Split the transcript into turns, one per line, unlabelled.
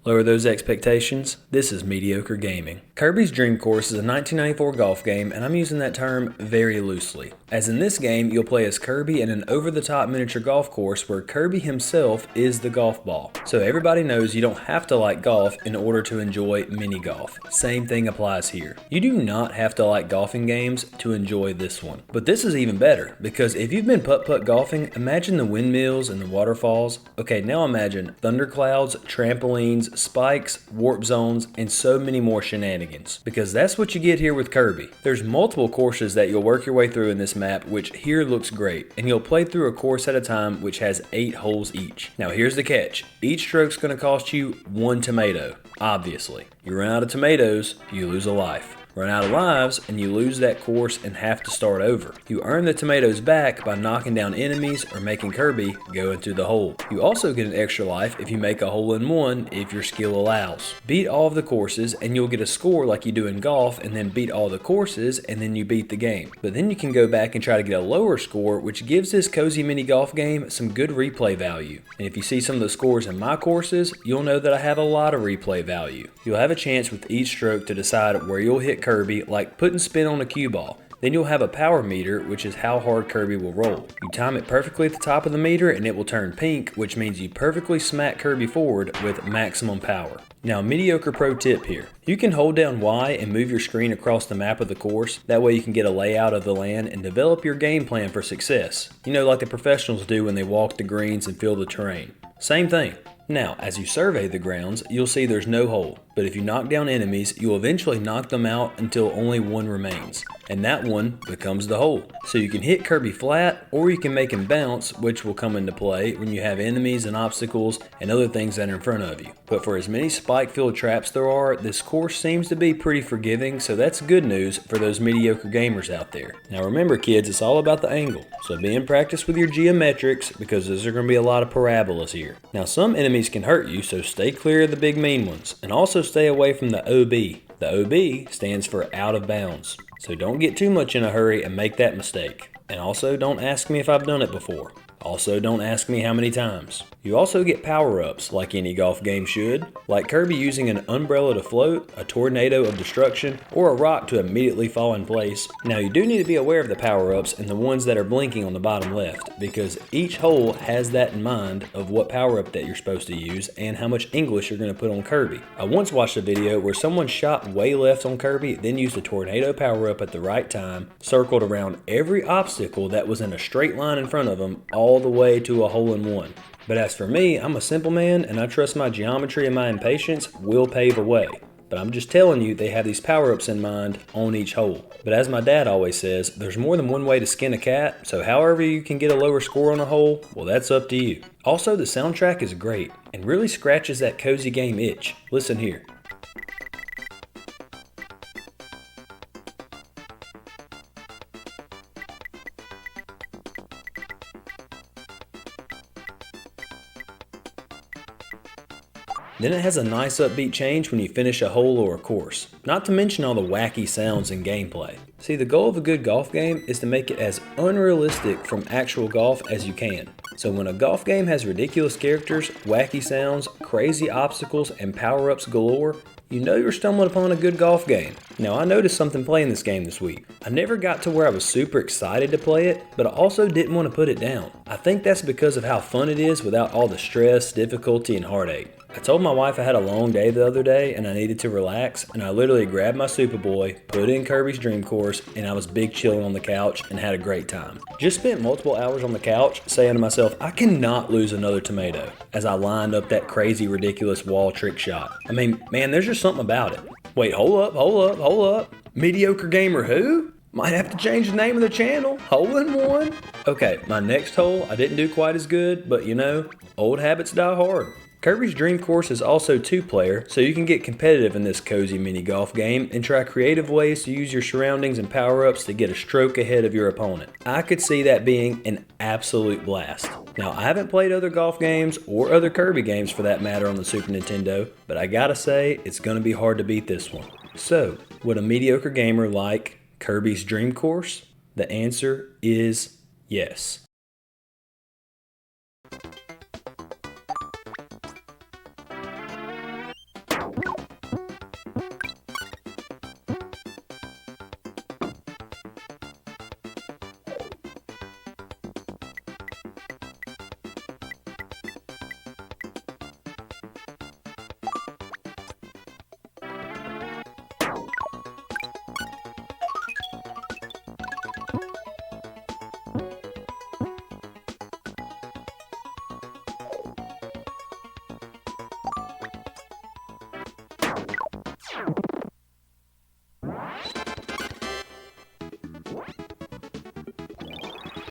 Lower those expectations. This is mediocre gaming. Kirby's Dream Course is a 1994 golf game, and I'm using that term very loosely. As in this game, you'll play as Kirby in an over-the-top miniature golf course where Kirby himself is the golf ball. So everybody knows you don't have to like golf in order to enjoy mini golf. Same thing applies here. You do not have to like golfing games to enjoy this one. But this is even better, because if you've been putt-putt golfing, imagine the windmills and the waterfalls. Okay, now imagine thunderclouds, trampolines, spikes, warp zones, and so many more shenanigans. Because that's what you get here with Kirby. There's multiple courses that you'll work your way through in this map, which here looks great. And you'll play through a course at a time, which has 8 holes each. Now here's the catch. Each stroke's going to cost you 1 tomato. Obviously. You run out of tomatoes, you lose a life. Run out of lives, and you lose that course and have to start over. You earn the tomatoes back by knocking down enemies or making Kirby go into the hole. You also get an extra life if you make a hole-in-one if your skill allows. Beat all of the courses and you'll get a score like you do in golf, and then beat all the courses and then you beat the game. But then you can go back and try to get a lower score, which gives this cozy mini golf game some good replay value. And if you see some of the scores in my courses, you'll know that I have a lot of replay value. You'll have a chance with each stroke to decide where you'll hit Kirby, like putting spin on a cue ball. Then you'll have a power meter, which is how hard Kirby will roll. You time it perfectly at the top of the meter and it will turn pink, which means you perfectly smack Kirby forward with maximum power. Now, mediocre pro tip here. You can hold down Y and move your screen across the map of the course. That way you can get a layout of the land and develop your game plan for success. You know, like the professionals do when they walk the greens and feel the terrain. Same thing. Now, as you survey the grounds, you'll see there's no hole, but if you knock down enemies, you'll eventually knock them out until only one remains, and that one becomes the hole. So you can hit Kirby flat, or you can make him bounce, which will come into play when you have enemies and obstacles and other things that are in front of you. But for as many spike-filled traps there are, this course seems to be pretty forgiving, so that's good news for those mediocre gamers out there. Now remember kids, it's all about the angle, so be in practice with your geometrics because there's going to be a lot of parabolas here. Now some enemies can hurt you, so stay clear of the big mean ones, and also stay away from the OB. The OB stands for out of bounds, so don't get too much in a hurry and make that mistake. And also don't ask me if I've done it before. Also don't ask me how many times. You also get power-ups like any golf game should, like Kirby using an umbrella to float, a tornado of destruction, or a rock to immediately fall in place. Now you do need to be aware of the power-ups and the ones that are blinking on the bottom left, because each hole has that in mind of what power-up that you're supposed to use and how much English you're going to put on Kirby. I once watched a video where someone shot way left on Kirby, then used a tornado power-up at the right time, circled around every obstacle that was in a straight line in front of them, all the way to a hole-in-one. But as for me, I'm a simple man and I trust my geometry and my impatience will pave a way. But I'm just telling you, they have these power-ups in mind on each hole. But as my dad always says, there's more than one way to skin a cat, so however you can get a lower score on a hole, well that's up to you. Also, the soundtrack is great and really scratches that cozy game itch. Listen here. Then it has a nice upbeat change when you finish a hole or a course, not to mention all the wacky sounds and gameplay. See, the goal of a good golf game is to make it as unrealistic from actual golf as you can. So when a golf game has ridiculous characters, wacky sounds, crazy obstacles, and power-ups galore, you know you're stumbling upon a good golf game. Now I noticed something playing this game this week. I never got to where I was super excited to play it, but I also didn't want to put it down. I think that's because of how fun it is without all the stress, difficulty, and heartache. I told my wife I had a long day the other day and I needed to relax, and I literally grabbed my Superboy, put in Kirby's Dream Course, and I was big chilling on the couch and had a great time. Just spent multiple hours on the couch saying to myself, I cannot lose another tomato, as I lined up that crazy ridiculous wall trick shot. I mean, man, there's just something about it. Wait, hold up. Mediocre gamer who? Might have to change the name of the channel. Hole-in-one. Okay, my next hole, I didn't do quite as good, but you know, old habits die hard. Kirby's Dream Course is also 2-player, so you can get competitive in this cozy mini golf game and try creative ways to use your surroundings and power-ups to get a stroke ahead of your opponent. I could see that being an absolute blast. Now, I haven't played other golf games or other Kirby games for that matter on the Super Nintendo, but I gotta say, it's gonna be hard to beat this one. So, would a mediocre gamer like Kirby's Dream Course? The answer is yes.